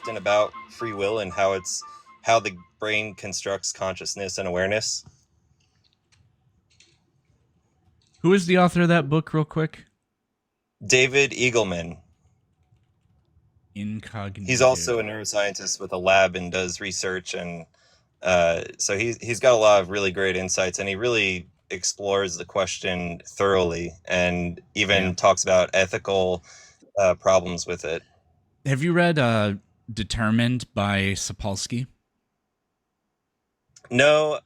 often about free will and how the brain constructs consciousness and awareness. Who is the author of that book, real quick? David Eagleman. Incognito. He's also a neuroscientist with a lab and does research, and so he's got a lot of really great insights, and he really explores the question thoroughly, and even talks about ethical problems with it. Have you read Determined by Sapolsky? No,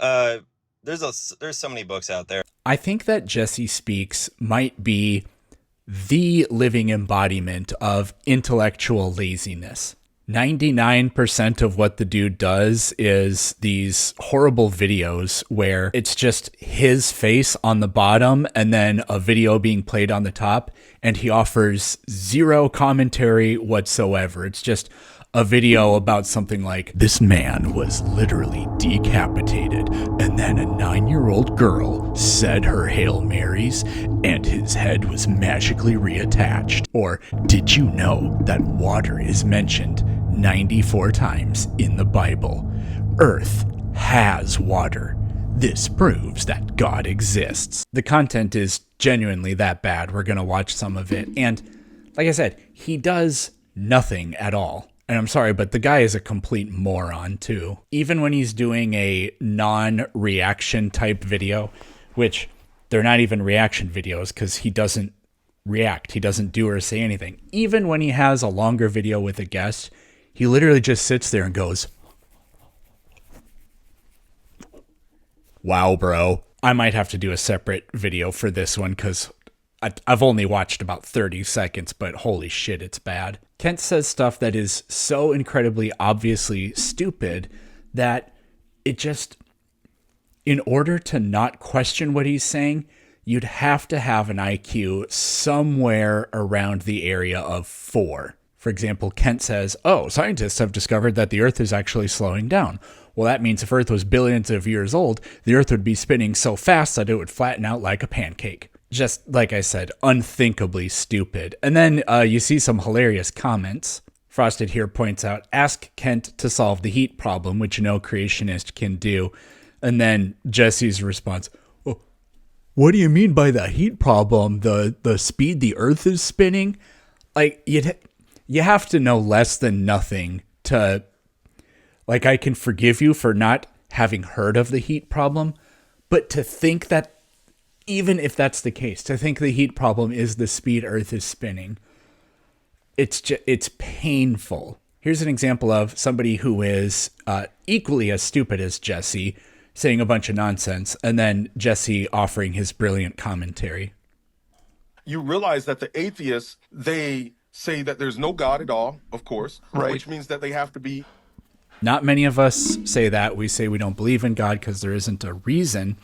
there's so many books out there. I think that Jesse Speaks might be the living embodiment of intellectual laziness. 99% of what the dude does is these horrible videos where it's just his face on the bottom and then a video being played on the top, and he offers zero commentary whatsoever. It's just a video about something like, this man was literally decapitated, and then a 9-year-old girl said her Hail Marys, and his head was magically reattached. Or, did you know that water is mentioned 94 times in the Bible? Earth has water. This proves that God exists. The content is genuinely that bad. We're going to watch some of it. And like I said, he does nothing at all. And I'm sorry, but the guy is a complete moron too. Even when he's doing a non-reaction type video, which they're not even reaction videos because he doesn't react. He doesn't do or say anything. Even when he has a longer video with a guest, he literally just sits there and goes, wow, bro. I might have to do a separate video for this one because I've only watched about 30 seconds, but holy shit, it's bad. Kent says stuff that is so incredibly obviously stupid that it just, in order to not question what he's saying, you'd have to have an IQ somewhere around the area of 4. For example, Kent says, oh, scientists have discovered that the Earth is actually slowing down. Well, that means if Earth was billions of years old, the Earth would be spinning so fast that it would flatten out like a pancake. Just, like I said, unthinkably stupid. And then you see some hilarious comments. Frosted here points out, ask Kent to solve the heat problem, which no creationist can do. And then Jesse's response, oh, what do you mean by the heat problem? The speed the Earth is spinning? Like, you have to know less than nothing to... Like, I can forgive you for not having heard of the heat problem, but to think that, even if that's the case, to think the heat problem is the speed Earth is spinning, it's painful. Here's an example of somebody who is equally as stupid as Jesse saying a bunch of nonsense, and then Jesse offering his brilliant commentary. You realize that the atheists, they say that there's no God at all, of course, right, which means that they have to be... Not many of us say that. We say we don't believe in God because there isn't a reason.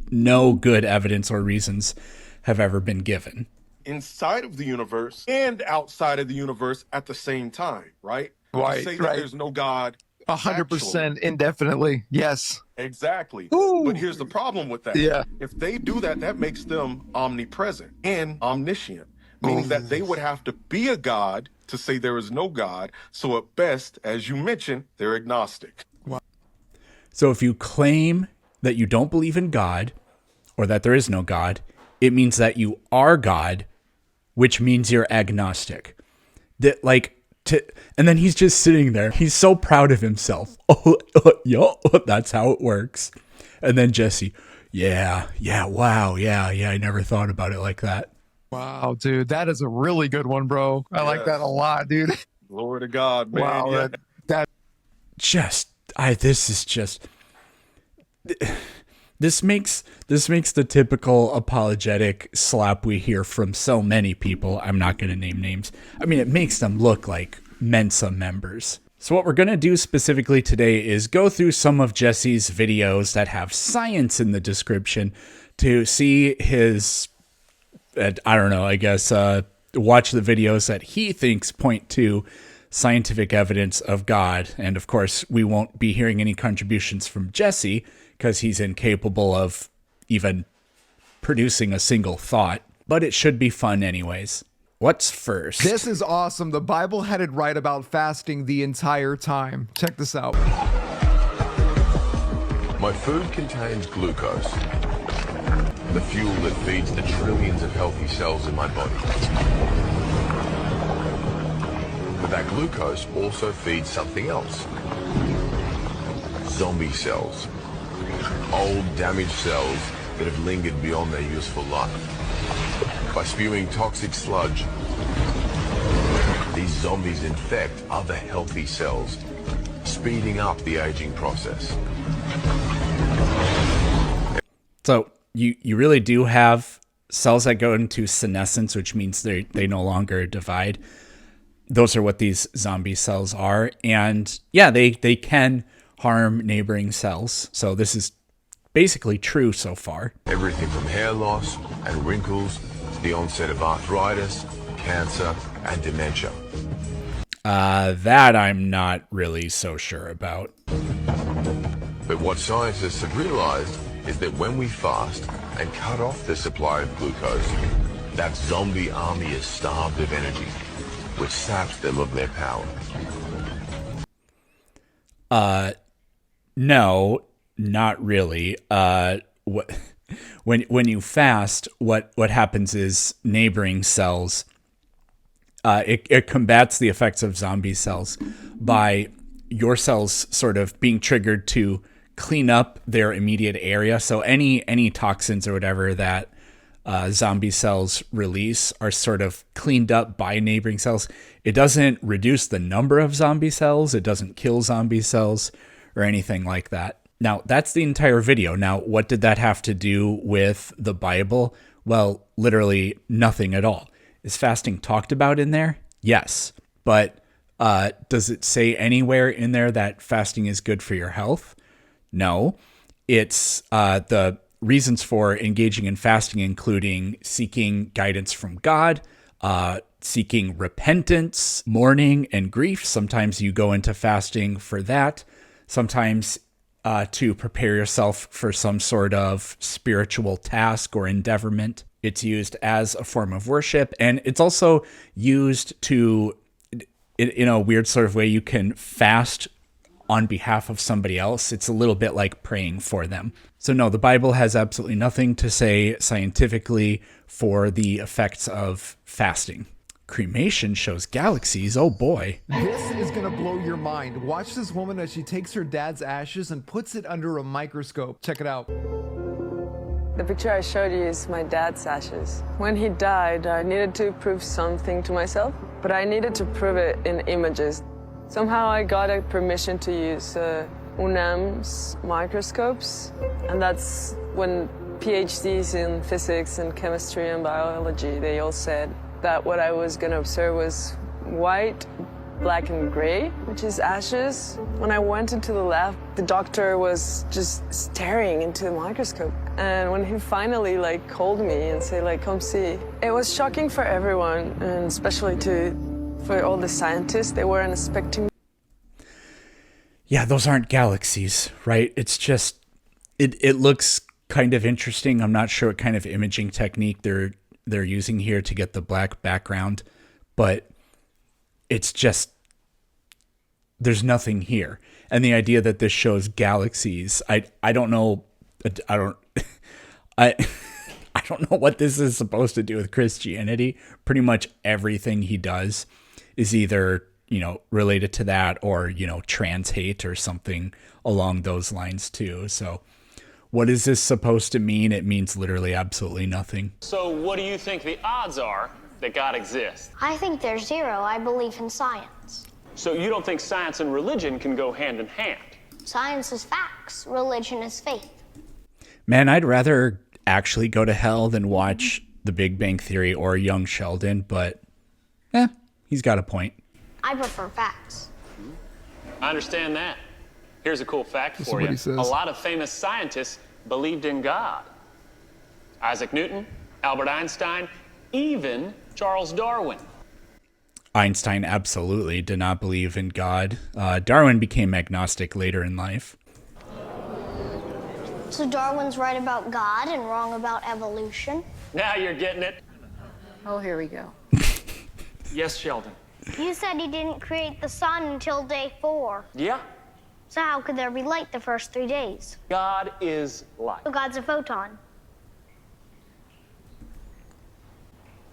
No good evidence or reasons have ever been given. Inside of the universe and outside of the universe at the same time, right? Right, to say that there's no God 100% indefinitely. Yes. Exactly. Ooh. But here's the problem with that. Yeah. If they do that, that makes them omnipresent and omniscient, meaning that they would have to be a God to say there is no God. So at best, as you mentioned, they're agnostic. Wow. So if you claim that you don't believe in God or that there is no God, it means that you are God, which means you're agnostic. And then he's just sitting there. He's so proud of himself. Oh, yo, that's how it works. And then Jesse, wow, I never thought about it like that. Wow, dude, that is a really good one, bro. I like that a lot, dude. Glory to God, man. Wow, yeah. This makes the typical apologetic slap we hear from so many people. I'm not going to name names. I mean, it makes them look like Mensa members. So what we're going to do specifically today is go through some of Jesse's videos that have science in the description to see his... I don't know, I guess, watch the videos that he thinks point to scientific evidence of God. And of course, we won't be hearing any contributions from Jesse because he's incapable of even producing a single thought. But it should be fun anyways. what's first? This is awesome. The Bible had it right about fasting the entire time. Check this out. My food contains glucose, the fuel that feeds the trillions of healthy cells in my body. But that glucose also feeds something else. Zombie cells. Old, damaged cells that have lingered beyond their useful life. By spewing toxic sludge, these zombies infect other healthy cells, speeding up the aging process. So you really do have cells that go into senescence, which means they no longer divide. Those are what these zombie cells are. And yeah, they can harm neighboring cells. So this is basically true so far. Everything from hair loss and wrinkles to the onset of arthritis, cancer, and dementia. That I'm not really so sure about. But what scientists have realized is that when we fast and cut off the supply of glucose, that zombie army is starved of energy, which saps them of their power. No, not really. When you fast, what happens is neighboring cells, it combats the effects of zombie cells by your cells sort of being triggered to clean up their immediate area. So any toxins or whatever that zombie cells release are sort of cleaned up by neighboring cells. It doesn't reduce the number of zombie cells. It doesn't kill zombie cells or anything like that. Now, that's the entire video. Now, what did that have to do with the Bible? Well, literally nothing at all. Is fasting talked about in there? Yes. But does it say anywhere in there that fasting is good for your health? No. It's the reasons for engaging in fasting, including seeking guidance from God, seeking repentance, mourning, and grief. Sometimes you go into fasting for that. Sometimes to prepare yourself for some sort of spiritual task or endeavorment. It's used as a form of worship, and it's also used to, in a weird sort of way, you can fast on behalf of somebody else. It's a little bit like praying for them. So no, the Bible has absolutely nothing to say scientifically for the effects of fasting. Cremation shows galaxies. Oh boy. This is gonna blow your mind. Watch this woman as she takes her dad's ashes and puts it under a microscope. Check it out. The picture I showed you is my dad's ashes. When he died, I needed to prove something to myself, but I needed to prove it in images. Somehow I got a permission to use UNAM's microscopes, and that's when PhDs in physics and chemistry and biology, they all said that what I was going to observe was white, black, and gray, which is ashes. When I went into the lab, the doctor was just staring into the microscope. And when he finally called me and said come see, it was shocking for everyone, and especially for all the scientists. They weren't expecting. Yeah, those aren't galaxies, right? It's just, it looks kind of interesting. I'm not sure what kind of imaging technique they're using here to get the black background, but it's just, there's nothing here. And the idea that this shows galaxies, I don't know, I don't know what this is supposed to do with Christianity. Pretty much everything he does is either, related to that or, trans hate or something along those lines too. So what is this supposed to mean? It means literally absolutely nothing. So what do you think the odds are that God exists? I think there's zero. I believe in science. So you don't think science and religion can go hand in hand? Science is facts. Religion is faith. Man, I'd rather actually go to hell than watch The Big Bang Theory or Young Sheldon, but he's got a point. I prefer facts. I understand that. Here's a cool fact for you. A lot of famous scientists believed in God. Isaac Newton, Albert Einstein, even Charles Darwin. Einstein absolutely did not believe in God. Darwin became agnostic later in life. So Darwin's right about God and wrong about evolution? Now you're getting it. Oh, here we go. Yes, Sheldon. You said he didn't create the sun until day 4. Yeah. So how could there be light the first 3 days? God is light. So God's a photon.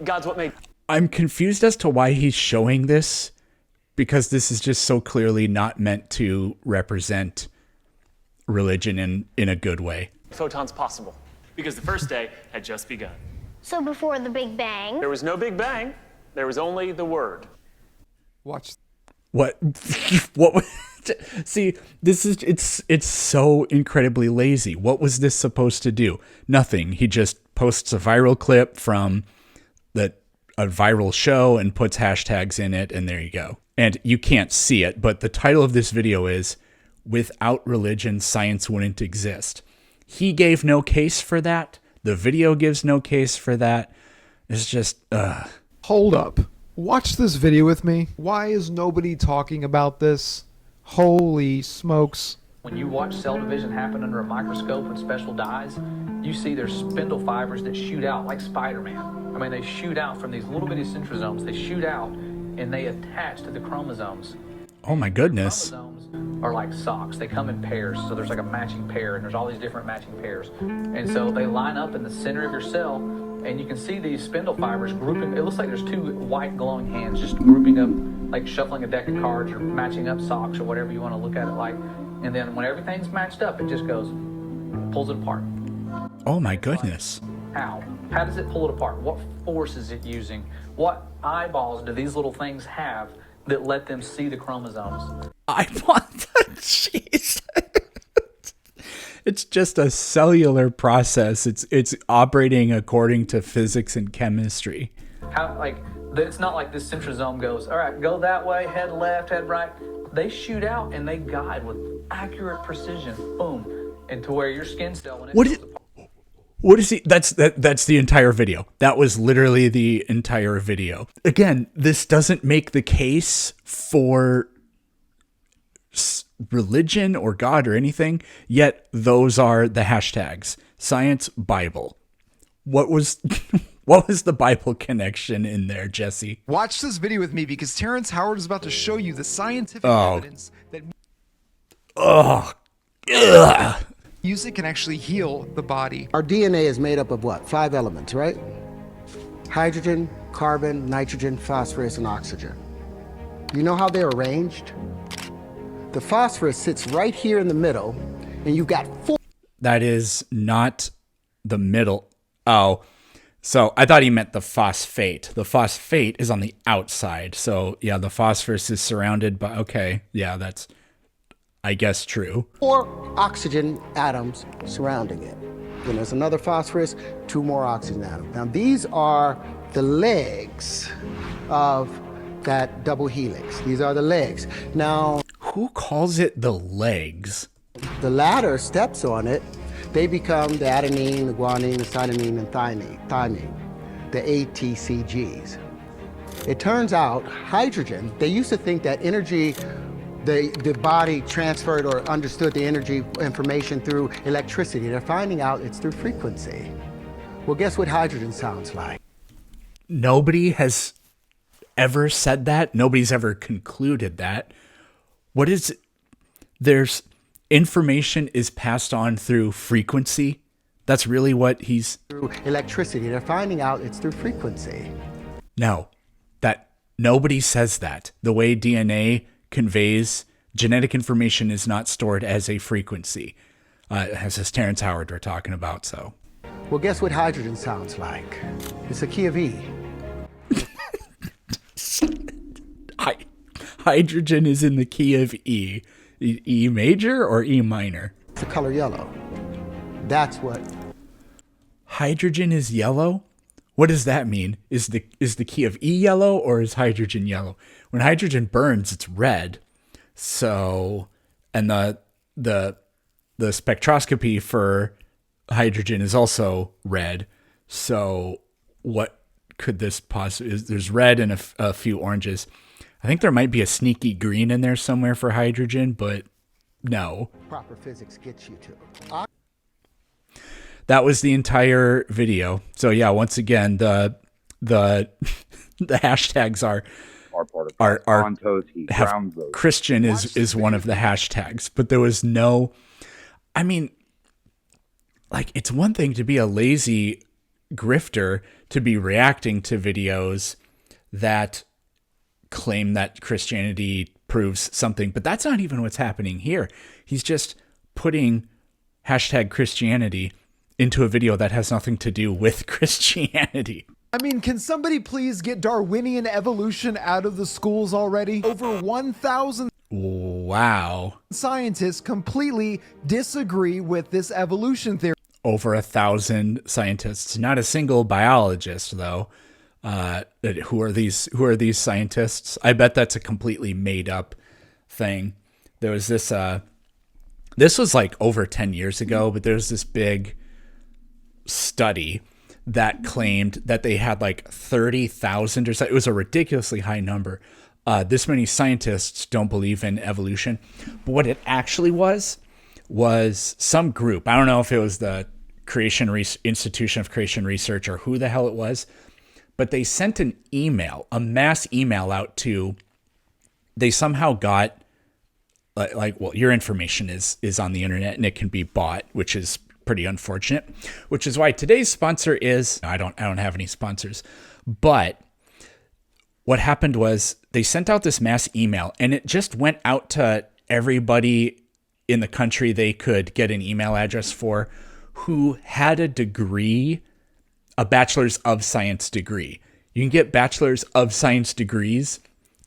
God's what made... I'm confused as to why he's showing this, because this is just so clearly not meant to represent religion in a good way. photons possible. Because the first day had just begun. So before the Big Bang? There was no Big Bang. There was only the Word. Watch. What? What? See, this is it's so incredibly lazy. What was this supposed to do? Nothing. He just posts a viral clip from a viral show and puts hashtags in it, and there you go. And you can't see it, but the title of this video is "Without Religion, Science Wouldn't Exist." He gave no case for that. The video gives no case for that. It's just, Hold up. Watch this video with me. Why is nobody talking about this? Holy smokes. When you watch cell division happen under a microscope with special dyes, you see there's spindle fibers that shoot out like Spider-Man. I mean, they shoot out from these little bitty centrosomes. They shoot out and they attach to the chromosomes. oh my goodness. Chromosomes are like socks. They come in pairs, so there's like a matching pair, and there's all these different matching pairs. And so they line up in the center of your cell, and you can see these spindle fibers grouping. It looks like there's two white glowing hands just grouping up, like shuffling a deck of cards or matching up socks or whatever you want to look at it like. And then when everything's matched up, it just goes, pulls it apart. Oh my goodness. How? How does it pull it apart? What force is it using? What eyeballs do these little things have that let them see the chromosomes? I want the cheese. It's just a cellular process. It's operating according to physics and chemistry. How, like, it's not like this centrosome goes, all right, go that way, head left, head right. They shoot out and they guide with accurate precision, boom, and to where your skin cell, when it What is he? That's the entire video. That was literally the entire video. Again, this doesn't make the case for religion or God or anything, yet those are the hashtags. Science Bible. What was the Bible connection in there, Jesse? Watch this video with me because Terrence Howard is about to show you the scientific evidence that music can actually heal the body. Our DNA is made up of what? 5 elements, right? Hydrogen, carbon, nitrogen, phosphorus, and oxygen. You know how they're arranged? The phosphorus sits right here in the middle, and you've got 4. That is not the middle. Oh, so I thought he meant the phosphate. The phosphate is on the outside. So yeah, the phosphorus is surrounded by, okay, yeah, that's, I guess, true. 4 oxygen atoms surrounding it. Then there's another phosphorus, 2 more oxygen atoms. Now these are the legs of that double helix. These are the legs. Now, who calls it the legs? The ladder steps on it. They become the adenine, the guanine, the cytosine, and thymine, the ATCGs. It turns out hydrogen, they used to think that energy, the body transferred or understood the energy information through electricity. They're finding out it's through frequency. Well, guess what hydrogen sounds like? Nobody has ever said that. Nobody's ever concluded that. What is it? There's information is passed on through frequency. That's really what he's... Through electricity. They're finding out it's through frequency. No, that nobody says that. The way DNA conveys genetic information is not stored as a frequency. As this Terrence Howard we're talking about, so. Well, guess what hydrogen sounds like? It's a key of E. Hydrogen is in the key of E. E major or E minor? It's the color yellow. That's what. Hydrogen is yellow? What does that mean? Is the key of E yellow or is hydrogen yellow? When hydrogen burns, it's red. So, and the spectroscopy for hydrogen is also red. So, what could this possibly? There's red and a few oranges. I think there might be a sneaky green in there somewhere for hydrogen, but no. Proper physics gets you to. That was the entire video. So yeah, once again, the the hashtags are part of are Ontos, he have grounds those. Christian is one of the hashtags, but there was no, I mean, like, it's one thing to be a lazy grifter, to be reacting to videos that claim that Christianity proves something, but that's not even what's happening here. He's just putting hashtag Christianity into a video that has nothing to do with Christianity. I mean, can somebody please get Darwinian evolution out of the schools already? Over 1,000 wow scientists completely disagree with this evolution theory. Over 1,000 scientists, not a single biologist though. Who are these scientists? I bet that's a completely made up thing. There was this was like over 10 years ago, but there's this big study that claimed that they had like 30,000 or so. It was a ridiculously high number. This many scientists don't believe in evolution. But what it actually was some group. I don't know if it was the Institution of Creation Research or who the hell it was, but they sent an email, a mass email out to, they somehow got well, your information is on the internet and it can be bought, which is pretty unfortunate, which is why today's sponsor is, I don't have any sponsors, but what happened was they sent out this mass email and it just went out to everybody in the country they could get an email address for who had a degree, a bachelor's of science degree. You can get bachelor's of science degrees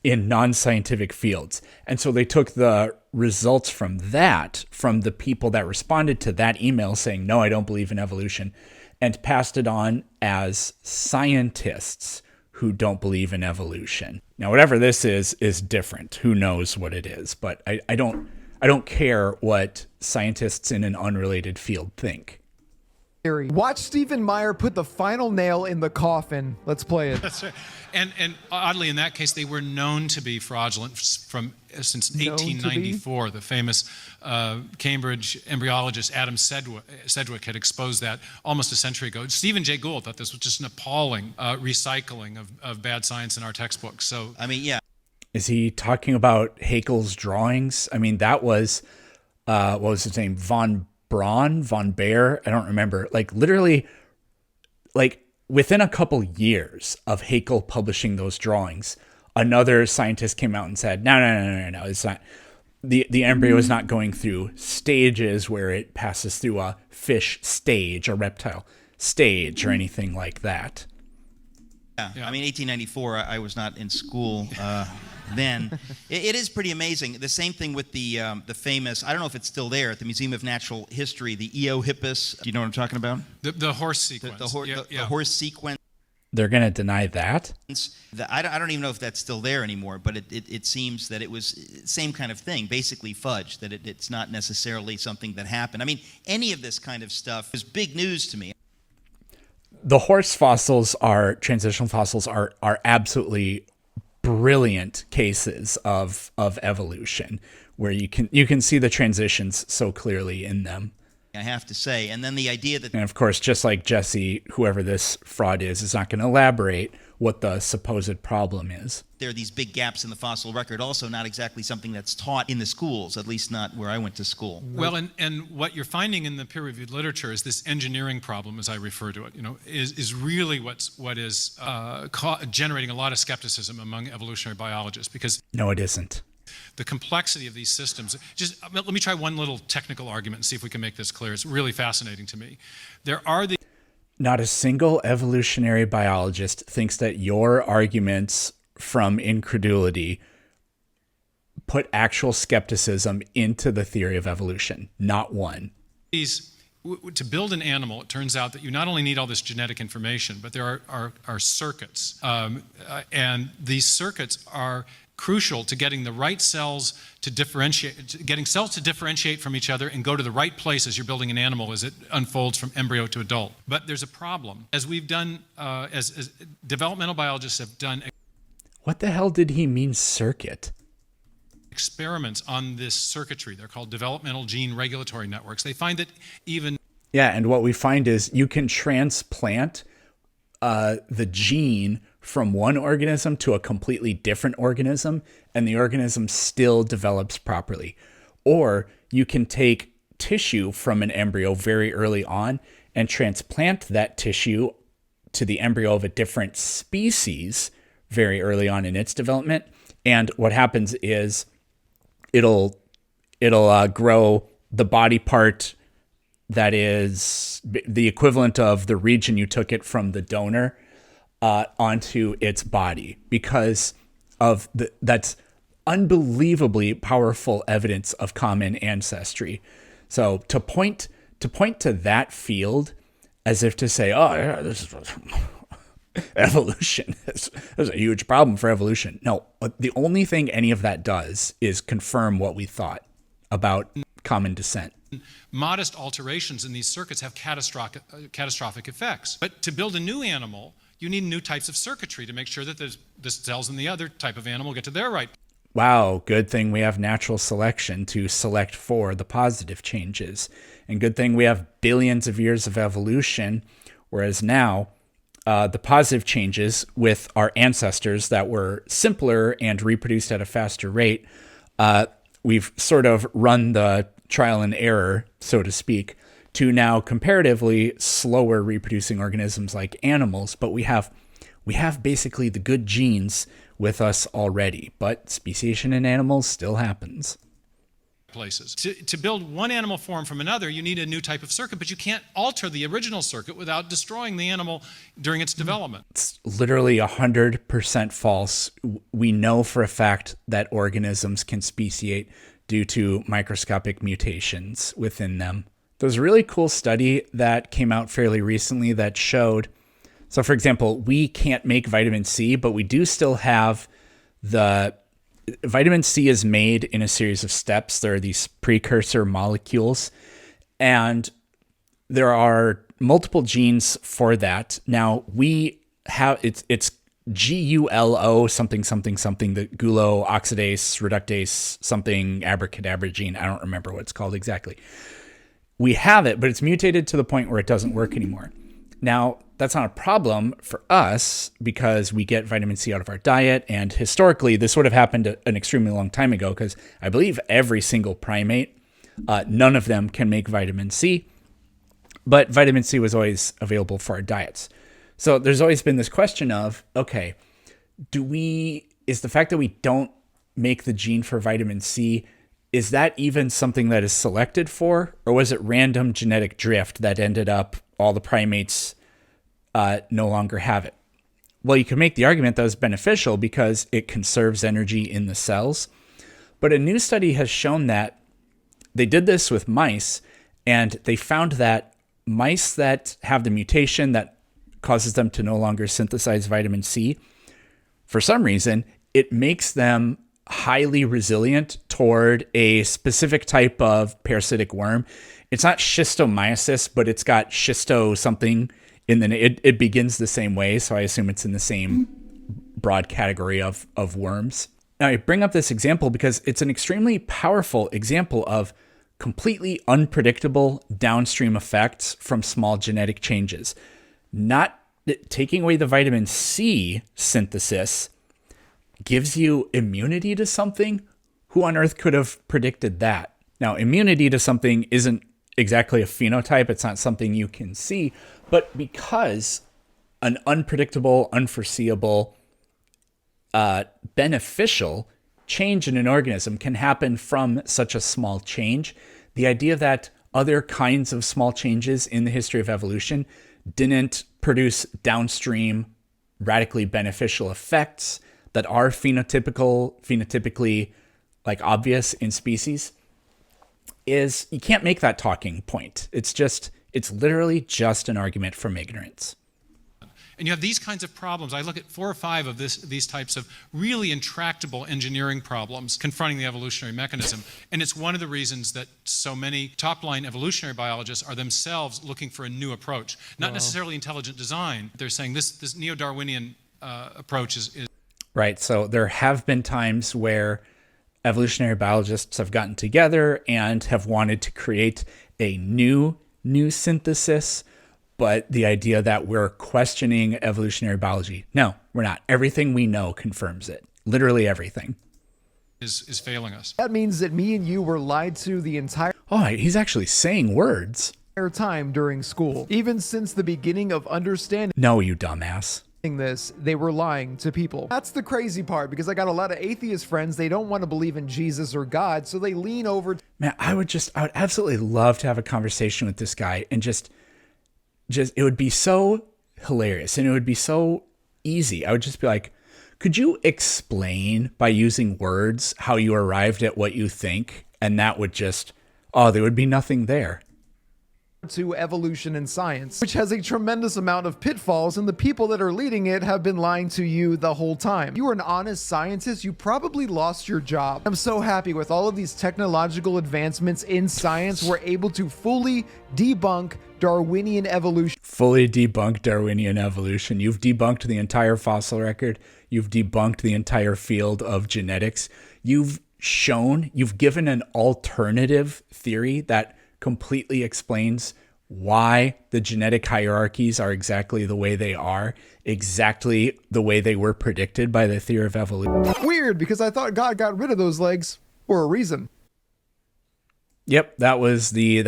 in non-scientific fields. And so they took the results from the people that responded to that email saying, no, I don't believe in evolution, and passed it on as scientists who don't believe in evolution. Now, whatever this is different. Who knows what it is, but I don't care what scientists in an unrelated field think. Watch Stephen Meyer put the final nail in the coffin. Let's play it. That's right. And oddly, in that case, they were known to be fraudulent since 1894. The famous Cambridge embryologist Adam Sedgwick had exposed that almost a century ago. Stephen Jay Gould thought this was just an appalling recycling of bad science in our textbooks. So, I mean, yeah. Is he talking about Haeckel's drawings? I mean, that was, what was his name? Von Baer? I don't remember. Like, literally, like, within a couple years of Haeckel publishing those drawings, another scientist came out and said, no, it's not. The embryo is not going through stages where it passes through a fish stage, a reptile stage, or anything like that. Yeah. I mean, 1894, I was not in school then. It is pretty amazing. The same thing with the famous, I don't know if it's still there, at the Museum of Natural History, the Eohippus. Do you know what I'm talking about? The horse sequence. The horse sequence. They're going to deny that? I don't even know if that's still there anymore, but it seems that it was same kind of thing, basically fudge, that it's not necessarily something that happened. I mean, any of this kind of stuff is big news to me. The horse fossils transitional fossils are absolutely brilliant cases of evolution where you can see the transitions so clearly in them. I have to say, and then the idea that, and of course, just like Jesse, whoever this fraud is not going to elaborate what the supposed problem is. There are these big gaps in the fossil record, also not exactly something that's taught in the schools, at least not where I went to school. Well, and what you're finding in the peer-reviewed literature is this engineering problem, as I refer to it, is really what is generating a lot of skepticism among evolutionary biologists, because no, it isn't. The complexity of these systems. Just let me try one little technical argument and see if we can make this clear. It's really fascinating to me. Not a single evolutionary biologist thinks that your arguments from incredulity put actual skepticism into the theory of evolution. Not one. To build an animal, it turns out that you not only need all this genetic information, but there are circuits. And these circuits are crucial to getting the right cells to differentiate from each other and go to the right place as you're building an animal as it unfolds from embryo to adult. But there's a problem. As we've done, as developmental biologists have done. What the hell did he mean, circuit? Experiments on this circuitry. They're called developmental gene regulatory networks. They find that even... Yeah, and what we find is you can transplant the gene from one organism to a completely different organism, and the organism still develops properly. Or you can take tissue from an embryo very early on and transplant that tissue to the embryo of a different species very early on in its development. And what happens is it'll grow the body part that is the equivalent of the region you took it from the donor onto its body, because of that's unbelievably powerful evidence of common ancestry. So to point to that field as if to say, oh yeah, this is evolution. There's a huge problem for evolution. No, the only thing any of that does is confirm what we thought about common descent. Modest alterations in these circuits have catastrophic effects. But to build a new animal, you need new types of circuitry to make sure that the cells in the other type of animal get to their right. Wow, good thing we have natural selection to select for the positive changes. And good thing we have billions of years of evolution, whereas now the positive changes with our ancestors that were simpler and reproduced at a faster rate, we've sort of run the trial and error, so to speak, to now comparatively slower reproducing organisms like animals, but we have basically the good genes with us already, but speciation in animals still happens. Places. To build one animal form from another, you need a new type of circuit, but you can't alter the original circuit without destroying the animal during its development. It's literally 100% false. We know for a fact that organisms can speciate due to microscopic mutations within them. There was a really cool study that came out fairly recently that showed, so for example, we can't make vitamin C, but we do still have vitamin C is made in a series of steps. There are these precursor molecules, and there are multiple genes for that. Now we have, it's GULO something, the gulo oxidase reductase something abracadabra gene. I don't remember what it's called exactly. We have it, but it's mutated to the point where it doesn't work anymore. Now, that's not a problem for us because we get vitamin C out of our diet. And historically, this would have happened an extremely long time ago because I believe every single primate, none of them can make vitamin C. But vitamin C was always available for our diets. So there's always been this question of, okay, is the fact that we don't make the gene for vitamin C, is that even something that is selected for? Or was it random genetic drift that ended up all the primates no longer have it? Well, you can make the argument that it's beneficial because it conserves energy in the cells. But a new study has shown that they did this with mice, and they found that mice that have the mutation that causes them to no longer synthesize vitamin C, for some reason, it makes them highly resilient toward a specific type of parasitic worm. It's not schistomyces, but it's got schisto something in the name. It begins the same way, so I assume it's in the same broad category of worms. Now, I bring up this example because it's an extremely powerful example of completely unpredictable downstream effects from small genetic changes. Not taking away the vitamin C synthesis gives you immunity to something. Who on earth could have predicted that? Now, immunity to something isn't exactly a phenotype. It's not something you can see. But because an unpredictable, unforeseeable, beneficial change in an organism can happen from such a small change, the idea that other kinds of small changes in the history of evolution didn't produce downstream radically beneficial effects that are phenotypically like obvious in species is, you can't make that talking point. It's literally just an argument from ignorance. And you have these kinds of problems. I look at 4 or 5 of these types of really intractable engineering problems confronting the evolutionary mechanism. And it's one of the reasons that so many top-line evolutionary biologists are themselves looking for a new approach. Not necessarily intelligent design. They're saying this neo-Darwinian approach is... Right. So there have been times where evolutionary biologists have gotten together and have wanted to create a new synthesis, but the idea that we're questioning evolutionary biology. No, We're not. Everything we know confirms it. Literally everything. Is failing us. That means that me and you were lied to the entire he's actually saying words. Time during school. Even since the beginning of understanding No, you dumbass. this, they were lying to people. That's the crazy part, because I got a lot of atheist friends. They don't want to believe in Jesus or God, so they lean over. Man, I would absolutely love to have a conversation with this guy, and just it would be so hilarious, and it would be so easy. I would just be like, could you explain by using words how you arrived at what you think? And that would just, there would be nothing there. To evolution and science, which has a tremendous amount of pitfalls, and the people that are leading it have been lying to you the whole time. If you were an honest scientist, you probably lost your job. I'm so happy with all of these technological advancements in science. We're able to fully debunk Darwinian evolution. Fully debunk Darwinian evolution. You've debunked the entire fossil record. You've debunked the entire field of genetics. You've given an alternative theory that completely explains why the genetic hierarchies are exactly the way they are, exactly the way they were predicted by the theory of evolution. Weird, because I thought God got rid of those legs for a reason. Yep, that was the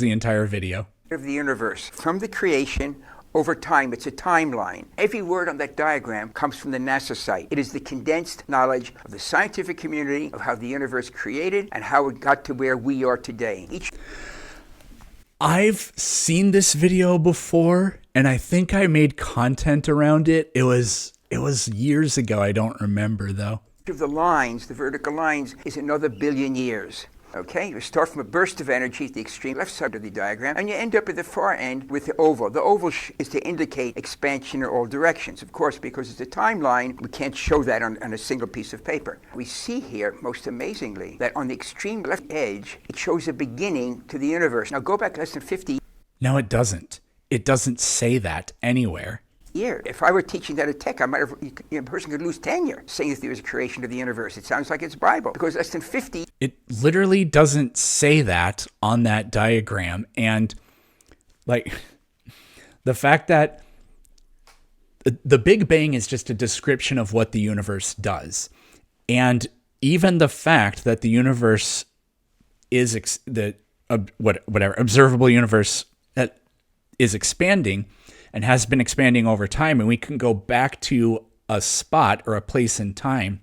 entire video. Of the universe, from the creation over time. It's a timeline. Every word on that diagram comes from the NASA site. It is the condensed knowledge of the scientific community of how the universe created and how it got to where we are today. I've seen this video before, and I think I made content around it. It was years ago. I don't remember though. Of the lines, the vertical lines, is another billion years. Okay, you start from a burst of energy at the extreme left side of the diagram, and you end up at the far end with the oval. The oval is to indicate expansion in all directions. Of course, because it's a timeline, we can't show that on a single piece of paper. We see here, most amazingly, that on the extreme left edge, it shows a beginning to the universe. Now go back less than 50. No, it doesn't. It doesn't say that anywhere. Year. If I were teaching that at Tech, I might have, a person could lose tenure saying that there was a creation of the universe. It sounds like it's Bible, because less than 50. It literally doesn't say that on that diagram. And like the fact that the Big Bang is just a description of what the universe does. And even the fact that the universe is observable universe that is expanding and has been expanding over time, and we can go back to a spot or a place in time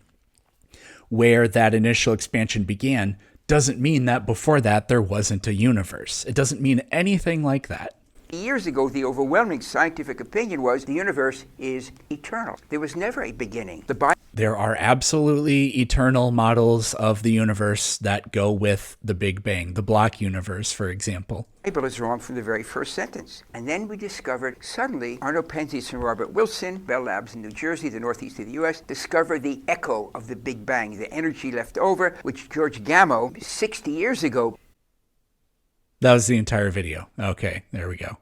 where that initial expansion began, doesn't mean that before that there wasn't a universe. It doesn't mean anything like that. Years ago, the overwhelming scientific opinion was the universe is eternal. There was never a beginning. There are absolutely eternal models of the universe that go with the Big Bang, the block universe, for example. The Bible is wrong from the very first sentence. And then we discovered, suddenly, Arno Penzias and Robert Wilson, Bell Labs in New Jersey, the northeast of the US, discovered the echo of the Big Bang, the energy left over, which George Gamow, 60 years ago. That was the entire video. Okay, there we go.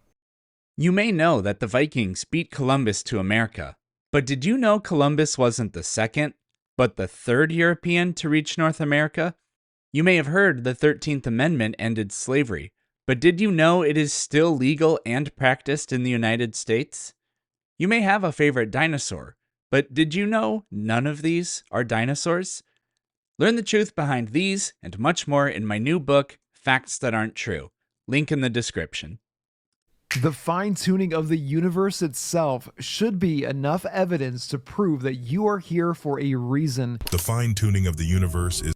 You may know that the Vikings beat Columbus to America, but did you know Columbus wasn't the second, but the third European to reach North America? You may have heard the 13th Amendment ended slavery, but did you know it is still legal and practiced in the United States? You may have a favorite dinosaur, but did you know none of these are dinosaurs? Learn the truth behind these and much more in my new book, Facts That Aren't True. Link in the description. The fine-tuning of the universe itself should be enough evidence to prove that you are here for a reason. The fine-tuning of the universe is...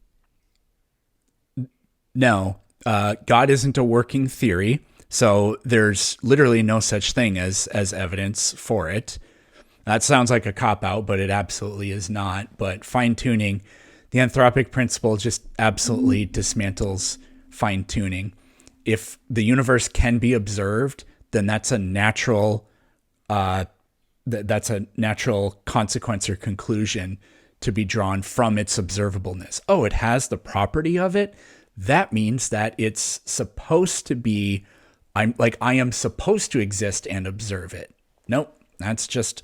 No, God isn't a working theory, so there's literally no such thing as evidence for it. That sounds like a cop-out, but it absolutely is not. But fine-tuning, the anthropic principle just absolutely dismantles fine-tuning. If the universe can be observed, then that's a natural consequence or conclusion to be drawn from its observableness. Oh, it has the property of it. That means that it's supposed to be. I am supposed to exist and observe it. Nope, that's just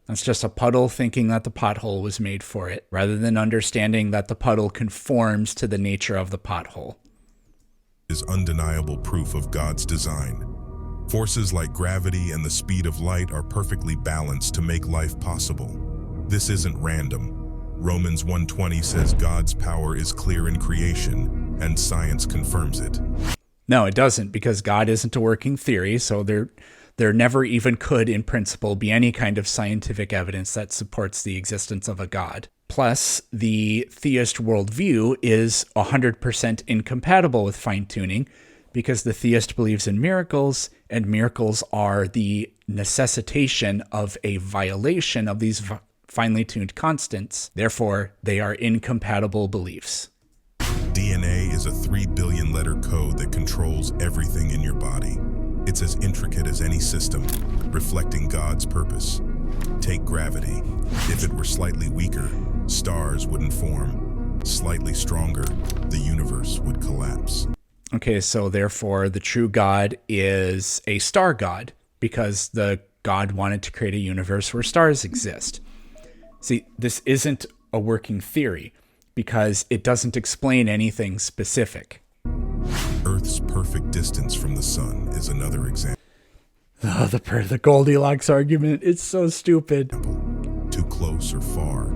a puddle thinking that the pothole was made for it, rather than understanding that the puddle conforms to the nature of the pothole. Is undeniable proof of God's design. Forces like gravity and the speed of light are perfectly balanced to make life possible. This isn't random. Romans 1:20 says God's power is clear in creation, and science confirms it. No, it doesn't, because God isn't a working theory, so there never even could, in principle, be any kind of scientific evidence that supports the existence of a God. Plus, the theist worldview is 100% incompatible with fine-tuning, because the theist believes in miracles, and miracles are the necessitation of a violation of these finely tuned constants. Therefore, they are incompatible beliefs. DNA is a 3 billion letter code that controls everything in your body. It's as intricate as any system, reflecting God's purpose. Take gravity. If it were slightly weaker, stars wouldn't form. Slightly stronger, the universe would collapse. Okay, so therefore the true God is a star god, because the God wanted to create a universe where stars exist. See, this isn't a working theory, because it doesn't explain anything specific. Earth's perfect distance from the sun is another example. Oh, the Goldilocks argument, it's so stupid. Too close or far,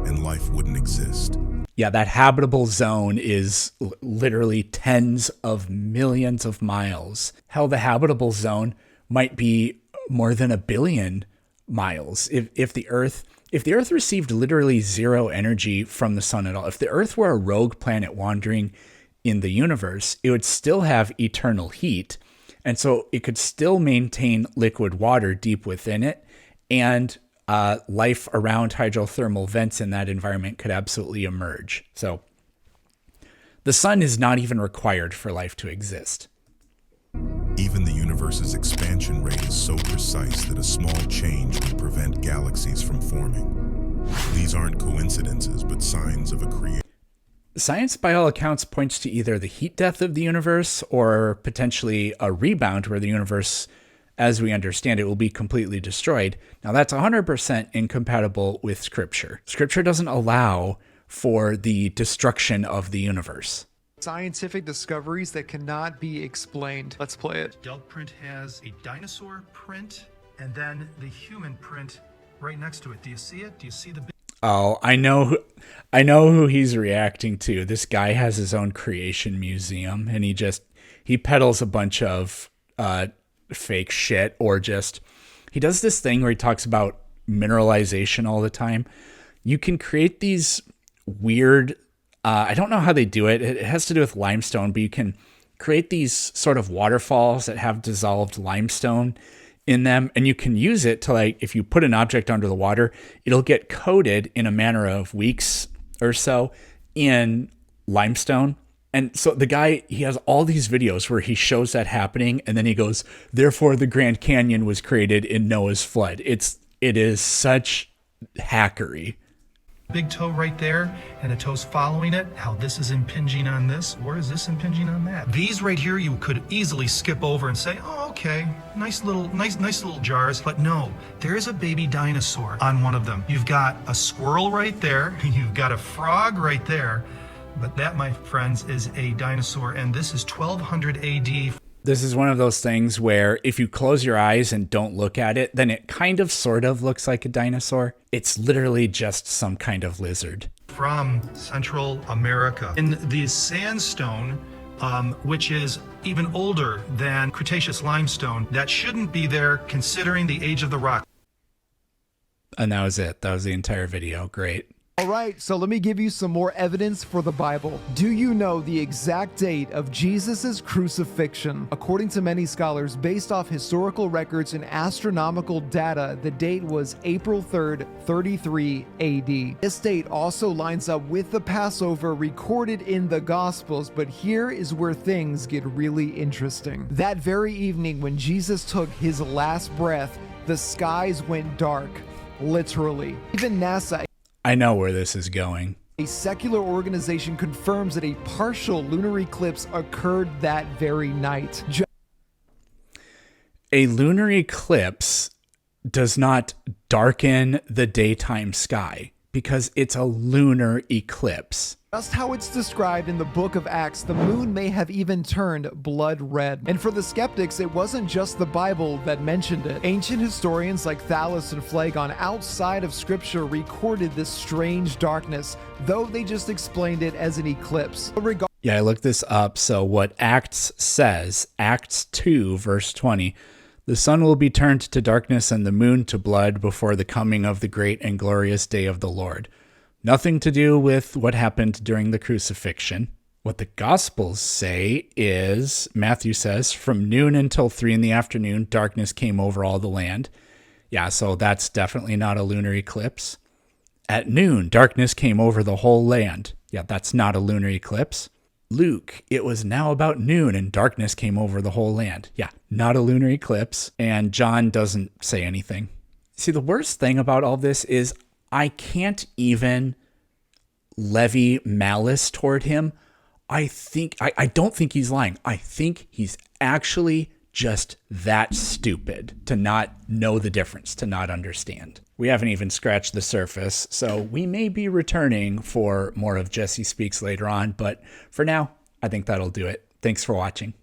and life wouldn't exist. Yeah, that habitable zone is literally tens of millions of miles. Hell, the habitable zone might be more than 1 billion miles. If the Earth received literally zero energy from the sun at all, if the Earth were a rogue planet wandering in the universe, it would still have eternal heat. And so it could still maintain liquid water deep within it, and life around hydrothermal vents in that environment could absolutely emerge. So the sun is not even required for life to exist. Even the universe's expansion rate is so precise that a small change would prevent galaxies from forming. These aren't coincidences, but signs of a creation. Science, by all accounts, points to either the heat death of the universe or potentially a rebound where the universe, as we understand it, will be completely destroyed. Now, that's 100% incompatible with Scripture. Scripture doesn't allow for the destruction of the universe. Scientific discoveries that cannot be explained. Let's play it. Delk print has a dinosaur print and then the human print right next to it. Do you see it? Do you see the... Oh, I know who he's reacting to. This guy has his own creation museum, and he peddles a bunch of fake shit, or he does this thing where he talks about mineralization all the time. You can create these weird, I don't know how they do it. It has to do with limestone, but you can create these sort of waterfalls that have dissolved limestone in them, and you can use it to, like, if you put an object under the water, it'll get coated in a matter of weeks or so in limestone. And so the guy, he has all these videos where he shows that happening, and then he goes, therefore the Grand Canyon was created in Noah's flood. It is such hackery. Big toe right there, and the toe's following it. How this is impinging on this. Where is this impinging on that? These right here, you could easily skip over and say, oh, okay, nice little jars. But no, there is a baby dinosaur on one of them. You've got a squirrel right there. You've got a frog right there. But that, my friends, is a dinosaur, and this is 1200 AD. This is one of those things where if you close your eyes and don't look at it, then it kind of sort of looks like a dinosaur. It's literally just some kind of lizard. From Central America. In the sandstone, which is even older than Cretaceous limestone, that shouldn't be there considering the age of the rock. And that was it. That was the entire video. Great. All right, so let me give you some more evidence for the Bible. Do you know the exact date of Jesus's crucifixion? According to many scholars, based off historical records and astronomical data, the date was April 3rd, 33 AD. This date also lines up with the Passover recorded in the Gospels, but here is where things get really interesting. That very evening when Jesus took his last breath, the skies went dark, literally. Even NASA, I know where this is going. a secular organization, confirms that a partial lunar eclipse occurred that very night. A lunar eclipse does not darken the daytime sky, because it's a lunar eclipse. Just how it's described in the book of Acts, the moon may have even turned blood red. And for the skeptics, it wasn't just the Bible that mentioned it. Ancient historians like Thales and Phlegon outside of scripture recorded this strange darkness, though they just explained it as an eclipse. Yeah, I looked this up. So what Acts says, Acts 2, verse 20, the sun will be turned to darkness and the moon to blood before the coming of the great and glorious day of the Lord. Nothing to do with what happened during the crucifixion. What the Gospels say is, Matthew says, from noon until 3 in the afternoon, darkness came over all the land. Yeah, so that's definitely not a lunar eclipse. At noon, darkness came over the whole land. Yeah, that's not a lunar eclipse. Luke, it was now about noon and darkness came over the whole land. Yeah, not a lunar eclipse. And John doesn't say anything. See, the worst thing about all this is I can't even levy malice toward him. I don't think he's lying. I think he's actually just that stupid to not know the difference, to not understand. We haven't even scratched the surface, so we may be returning for more of Jesse Speaks later on, but for now, I think that'll do it. Thanks for watching.